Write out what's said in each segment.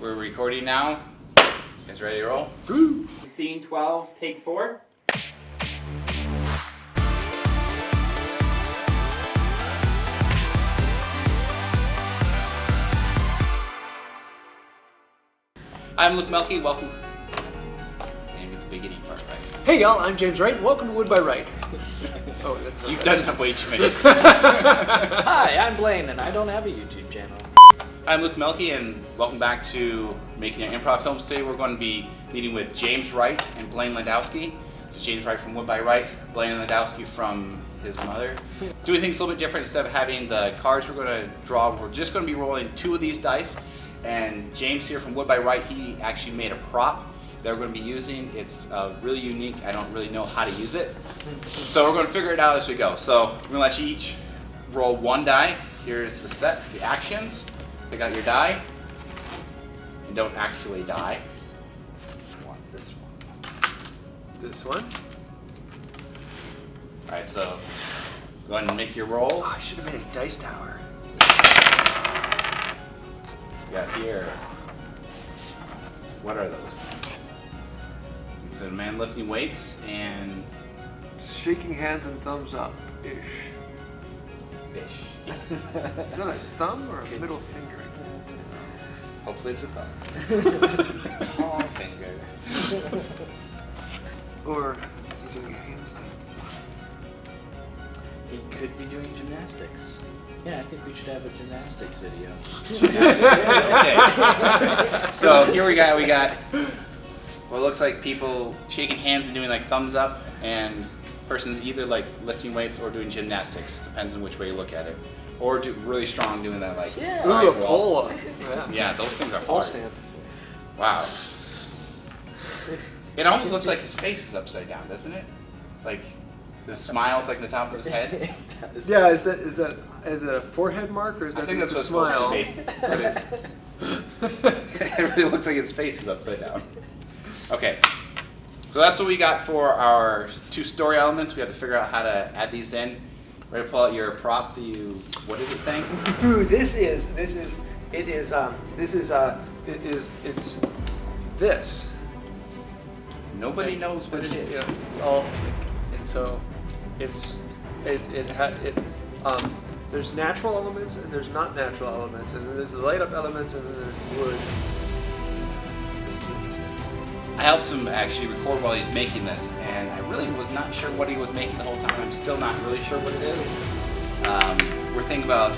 We're recording now. You guys ready to roll? Woo. Scene 12, take 4. I'm Luke Melky. Welcome. And get the beginning part right. Hey y'all, I'm James Wright, and welcome to Wood by Wright. Oh, that's You've done that way too many times. Hi, I'm Blaine, and I don't have a YouTube channel. I'm Luke Melky, and welcome back to Making An Improv Films. Today we're going to be meeting with James Wright and Blaine Landowski. This is James Wright from Wood by Wright, Blaine Landowski from his mother. Doing things a little bit different. Instead of having the cards we're going to draw, we're just going to be rolling 2 of these dice. And James here from Wood by Wright, he actually made a prop that we're going to be using. It's really unique. I don't really know how to use it. So we're going to figure it out as we go. So we're going to let you each roll 1 die. Here's the set, the actions. Pick out your die. And don't actually die. I want this one. This one. Alright, so go ahead and make your roll. Oh, I should have made a dice tower. We got here. What are those? So, a man lifting weights and Shaking hands and thumbs up ish. fish. Is that a thumb or a middle finger? I can't tell. Hopefully it's a thumb. Tall finger. Or is he doing a handstand? He could be doing gymnastics. Yeah, I think we should have a gymnastics video. Okay. So here we got what looks like people shaking hands and doing like thumbs up, and person's either like lifting weights or doing gymnastics. Depends on which way you look at it. Or do really strong doing that like Yeah. side Ooh, a wall. pole. Yeah. Yeah, those things are Pole hard. stand. Wow. It almost looks like his face is upside down, doesn't it? Like the smile's like the top of his head. Yeah, is that a forehead mark or is that I think that's just what's a smile? supposed to be. It really looks like his face is upside down. Okay, so that's what we got for our 2 story elements. We have to figure out how to add these in. Ready to pull out your prop? What is it thing? Ooh, it's this. Nobody knows what it is. Yeah, it's all, and so there's natural elements and there's not natural elements, and then there's the light up elements, and then there's the wood. I helped him actually record while he's making this, and I really was not sure what he was making the whole time. I'm still not really sure what it is. We're thinking about,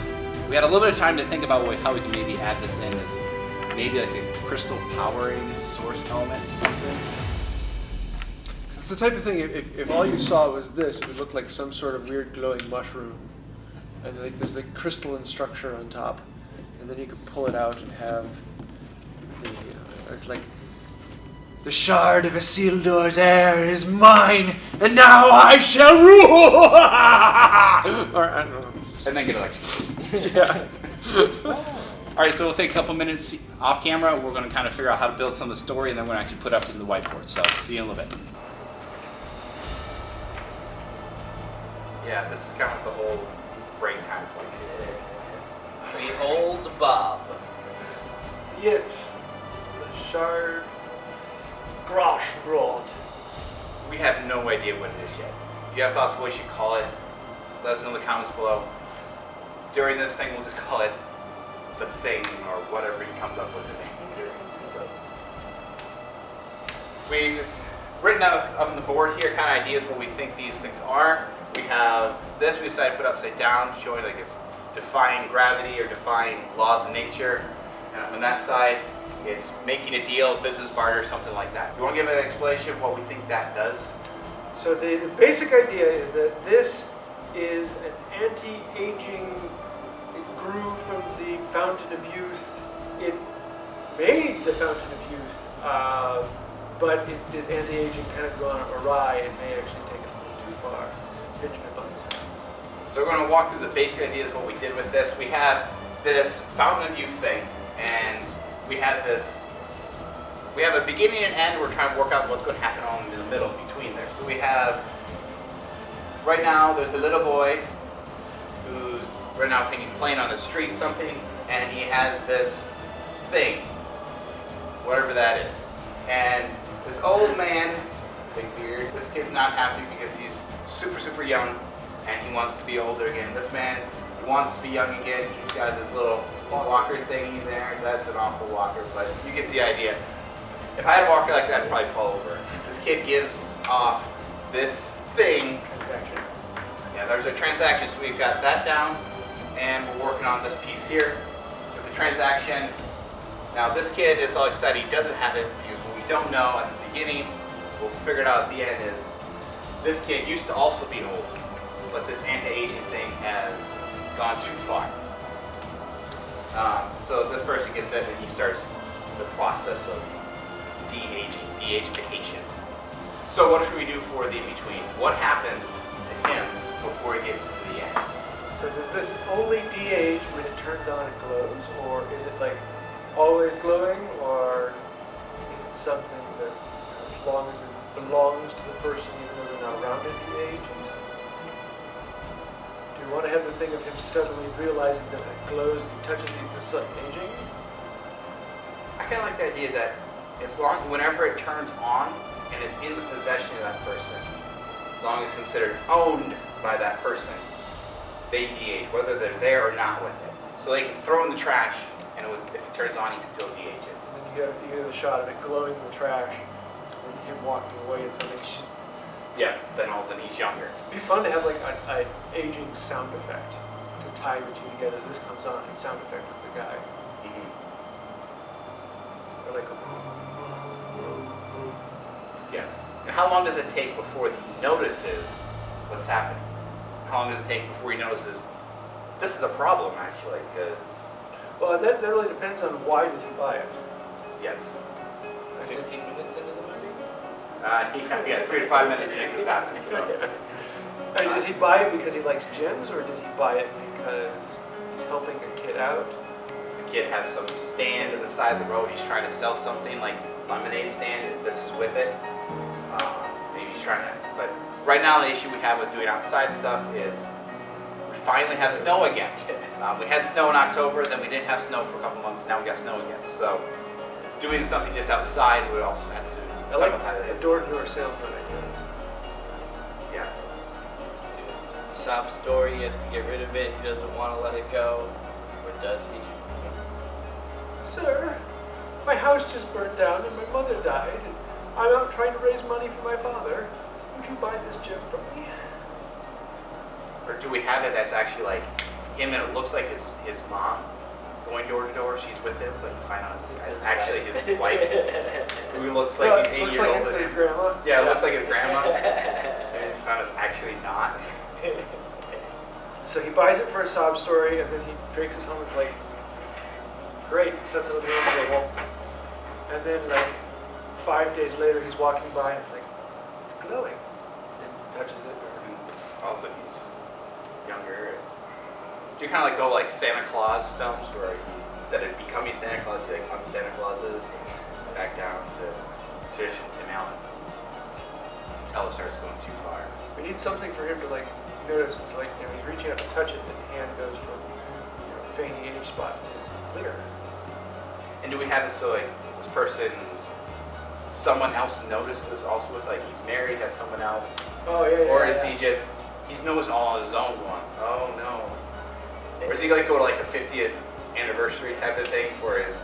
we had a little bit of time to think about how we can maybe add this in as maybe like a crystal powering source element or something. It's the type of thing, if all you saw was this, it would look like some sort of weird glowing mushroom. And like there's like crystalline structure on top. And then you could pull it out and have it's like, the shard of Isildur's heir is mine, and now I shall rule! Or I don't know. And then get electrocuted. Yeah. All right, so we'll take a couple minutes off camera. We're going to kind of figure out how to build some of the story, and then we're going to actually put up in the whiteboard. So see you in a little bit. Yeah, this is kind of the whole break times like Behold Bob. Yet, the shard Grosh broad. We have no idea what it is yet. If you have thoughts of what we should call it, let us know in the comments below. During this thing, we'll just call it the thing or whatever he comes up with. So we've just written out up on the board here kind of ideas what we think these things are. We have this we decided to put upside down, showing like it's defying gravity or defying laws of nature. And on that side, it's making a deal, business barter, something like that. You want to give an explanation of what we think that does? So the basic idea is that this is an anti-aging, it grew from the Fountain of Youth, it made the Fountain of Youth, but it is anti-aging kind of gone awry and may actually take it a little too far. Benjamin Buttons. So we're going to walk through the basic ideas of what we did with this. We have this Fountain of Youth thing, and we have a beginning and end. We're trying to work out what's going to happen on in the middle between there. So we have, right now, there's a little boy who's right now thinking playing on the street something, and he has this thing whatever that is. And this old man, big beard, this kid's not happy because he's super, super young and he wants to be older again. This man, he wants to be young again. He's got this little walker thingy there. That's an awful walker, but you get the idea. If I had a walker like that, I'd probably fall over. This kid gives off this thing. Transaction. Yeah, there's a transaction, so we've got that down, and we're working on this piece here with the transaction. Now this kid is all excited. He doesn't have it because what we don't know at the beginning, we'll figure it out at the end, is this kid used to also be old, but this anti-aging thing has gone too far. So this person gets it, and he starts the process of de-aging, de-agification. So what should we do for the in-between? What happens to him before he gets to the end? So does this only de-age when it turns on and glows, or is it like always glowing, or is it something that as long as it belongs to the person even though they're not around it, de-ages? Do you want to have the thing of him suddenly realizing that it glows and he touches it to sudden aging? I kind of like the idea that whenever it turns on and is in the possession of that person, as long as it's considered owned by that person, they de-age, whether they're there or not with it. So they can throw in the trash, and if it turns on, he still de-ages. And then you get a shot of it glowing in the trash, and him walking away and something. It's just, Yeah, then all of a sudden he's younger. it'd be fun to have like an aging sound effect to tie the two together. This comes on, and sound effect with the guy. Or like a Yes. And how long does it take before he notices what's happening? How long does it take before he notices this is a problem, actually? Because well, that really depends on why did he buy it. yes, 15 minutes into the movie? he got 3 to 5 minutes to make this happen. So. And did he buy it because he likes gems, or did he buy it because he's helping a kid out? Does the kid have some stand at the side of the road? He's trying to sell something like lemonade stand. And this is with it. Maybe he's trying to. But right now, the issue we have with doing outside stuff is we finally have snow again. We had snow in October, then we didn't have snow for a couple months. Now we got snow again. So doing something just outside, we also had to. I like a door-to-door salesman idea. Yeah. Sob story, he has to get rid of it, he doesn't want to let it go. Or does he? Sir, my house just burned down and my mother died, and I'm out trying to raise money for my father. Would you buy this gem from me? Or do we have it that's actually like him and it looks like his mom going door to door? She's with him, but you find out it's actually his wife. Who looks like he's 8 years older than his him. grandma. Yeah, it looks like his grandma. And you find out it's actually not. So he buys it for a sob story, and then he takes it home. It's like, great. He sets it on the end table, and then like 5 days later, he's walking by, and it's like, it's glowing, and he touches it. And also he's younger. Do you kind of like go like Santa Claus films where instead of becoming Santa Claus, he like hunts Santa Clauses and back down to tradition to now until it starts going too far. We need something for him to like notice. It's like, you know, he's reaching out to touch it, and the hand goes from, you know, fainting age spots to clear. And do we have this so like this person, someone else notices also with like he's married, has someone else, Oh yeah. or is he just he's knows all on his own going, oh no, or is he like go to like a 50th anniversary type of thing for his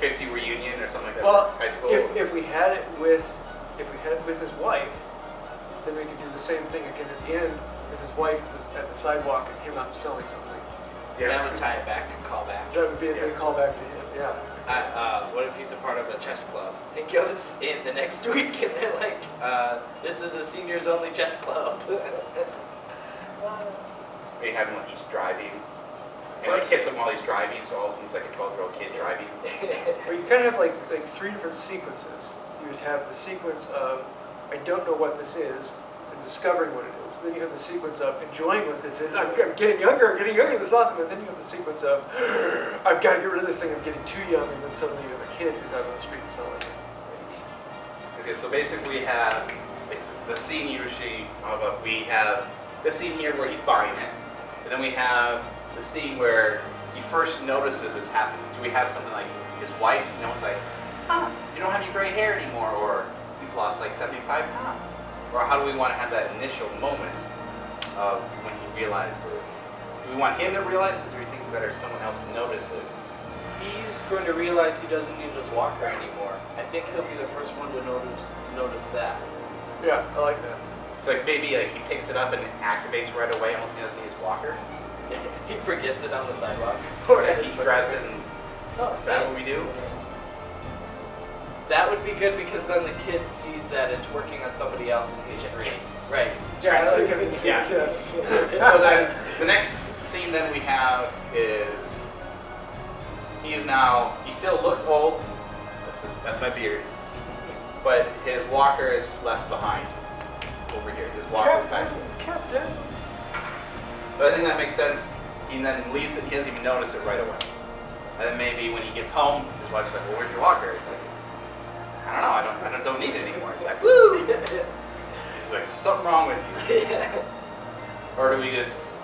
50 reunion or something like that? Well, for high school. if we had it with his wife, then we could do the same thing again at the end with his wife at the sidewalk and him out selling something. Yeah. That would tie it back and call back. That would be a good callback to him. Yeah. What if he's a part of a chess club? He goes in the next week and they're like, this is a seniors only chess club. Maybe have him when he's driving, and like hits him while he's driving, so all of a sudden he's like a 12-year-old kid driving. Or you kind of have like 3 different sequences. You would have the sequence of, I don't know what this is, and discovering what it is. Then you have the sequence of enjoying what this is. I'm getting younger, this is awesome. And then you have the sequence of, I've got to get rid of this thing, I'm getting too young. And then suddenly you have a kid who's out on the street selling it. Okay, so basically we have the scene usually, we have the scene here where he's buying it, and then we have the scene where he first notices it's happening. Do we have something like his wife, it's like, hair anymore, or we've lost like 75 pounds? Or how do we want to have that initial moment of when he realizes? Do we want him to realize it, or do we think better someone else notices? He's going to realize he doesn't need his walker anymore. I think he'll be the first one to notice that. Yeah, I like that. So like maybe like he picks it up and it activates right away, almost he doesn't need his walker. He forgets it on the sidewalk. Or he grabs it and Oh, is that what we do? That would be good because then the kid sees that it's working on somebody else and he's free. Right. Yeah, I like it. Yeah. Yes. So then the next scene then we have is he still looks old. That's my beard. But his walker is left behind over here. His walker back. Captain. But I think that makes sense. He then leaves it. He doesn't even notice it right away. And then maybe when he gets home, his wife's like, "Well, where's your walker?" He's like, "I don't know. I don't need it anymore." He's like, "Woo!" He's like, "Something wrong with you." Or do we just?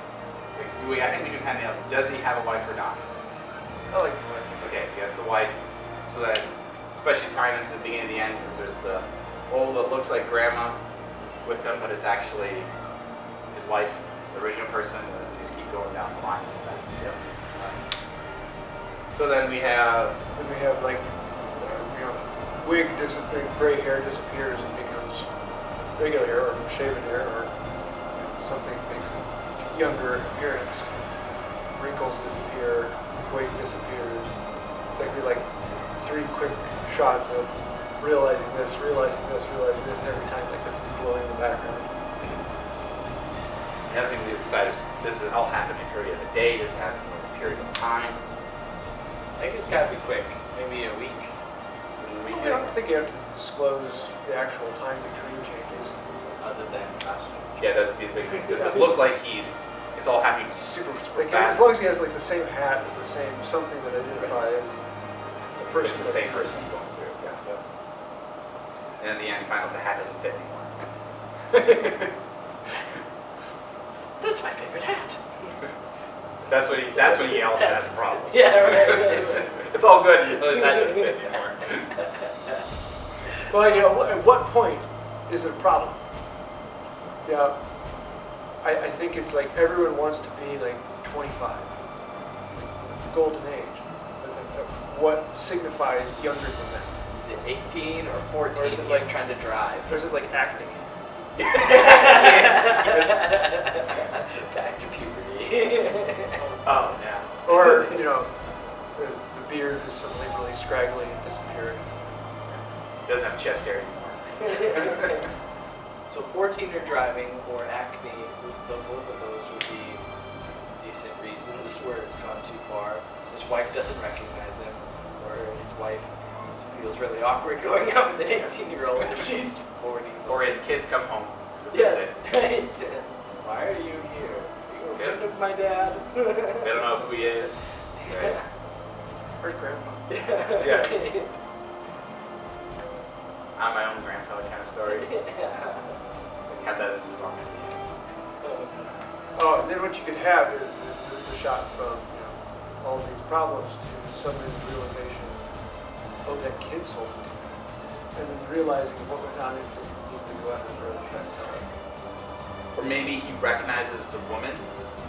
I think we do kind of. Does he have a wife or not? I like the wife. Okay, he has the wife. So that, especially tying into the beginning and the end, because there's the old that looks like grandma with him, but it's actually his wife, the original person. And we just keep going down the line with that. Yep. So then we have. Like, wig disappears, gray hair disappears and becomes regular hair or shaven hair or something makes a younger appearance. Wrinkles disappear, wig disappears. It's like 3 quick shots of realizing this, and every time like this is glowing in the background. The other thing we decided is this is all happening in a period of a day, this happening in a period of time. I think it's got to be quick. Maybe a week. I don't think you have to disclose the actual time between changes. Other than costume. Yeah, that's the big thing. Does it look like it's all happening super Like, fast? as long as he has like the same hat, the same something that identifies the person. It's the same person going through. Yeah. And in the end, you find out the hat doesn't fit anymore. That's my favorite hat. That's when he yells, that's the problem. Yeah, right. It's all good until his hat doesn't fit anymore. Well, you know, at what point is it a problem? Yeah, I think it's like everyone wants to be like 25. It's like the golden age. But then what signifies younger than that? Is it 18 or 14? Or is it He's like trying to drive. Or is it like acne? Back to puberty. Oh, yeah. Or, you know, the beard is suddenly really scraggly and disappeared. He doesn't have chest hair anymore. So 14 or driving or acne, both of those would be decent reasons where it's gone too far. His wife doesn't recognize him, or his wife feels really awkward going out with an 18-year-old if she's 40. Or his kids come home. Yes. Right. Why are you here? Are you a friend of my dad? They don't know who he is. Right? Or grandpa. Yeah. I'm my own grandfather kind of story. Like have that as the song at the end. Oh, and then what you could have is the shot from, you know, all of these problems to suddenly the realization, oh, that kid sold it. And then realizing what went on if you need to go out and throw the fence out. Or maybe he recognizes the woman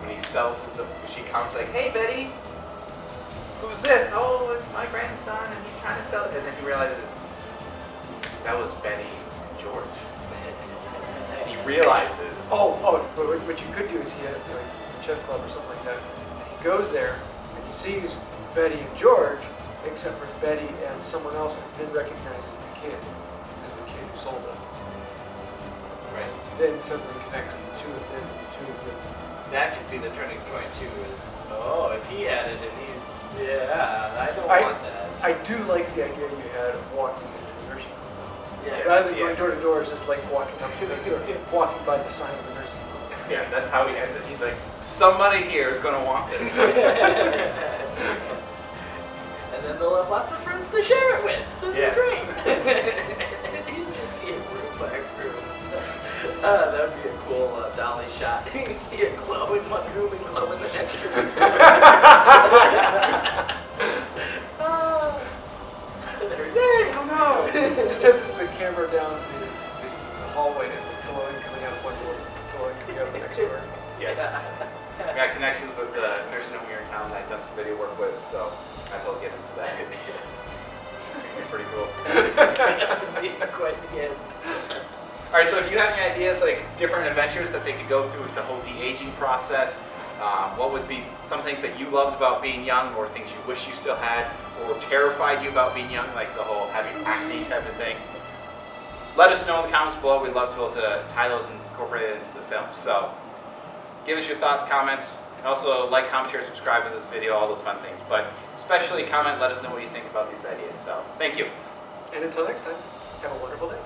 when he sells it. When she comes like, "Hey, Betty, who's this?" "Oh, it's my grandson, and he's trying to sell it." And then he realizes that was Betty and George. And he realizes, But what you could do is he has like a chess club or something like that. And he goes there and he sees Betty and George, except for Betty and someone else, and then recognizes the kid as the kid who sold it. Right. Then suddenly connects the two of them. That could be the turning point too. Is if he had it and he's I don't I want that. I do like the idea you had of walking into the nursing home. Yeah. Rather than going door to door, it's just like walking up to the door, walking by the sign of the nursing home. yeah, that's how he ends it. He's like, somebody here is going to want this. And then they'll have lots of friends to share it with. This Yeah. is great. You just see it room by room. That would be a cool dolly shot. You see it glow in one room and glow in the next room. Every day. Oh no! just have the camera down the hallway and the glowing coming out one door, glowing coming out the next door. Yes. I got connections with the nursing home here in town that I've done some video work with, so I will get into that. It's pretty cool. Yeah, quite the end. All right, so if you have any ideas, like different adventures that they could go through with the whole de-aging process, what would be some things that you loved about being young, or things you wish you still had, or terrified you about being young, like the whole having acne type of thing? Let us know in the comments below. We'd love to be able to tie those and incorporate it into the film. So give us your thoughts, comments, and also like, comment, share, subscribe to this video, all those fun things. But especially comment, let us know what you think about these ideas. So thank you. And until next time, have a wonderful day.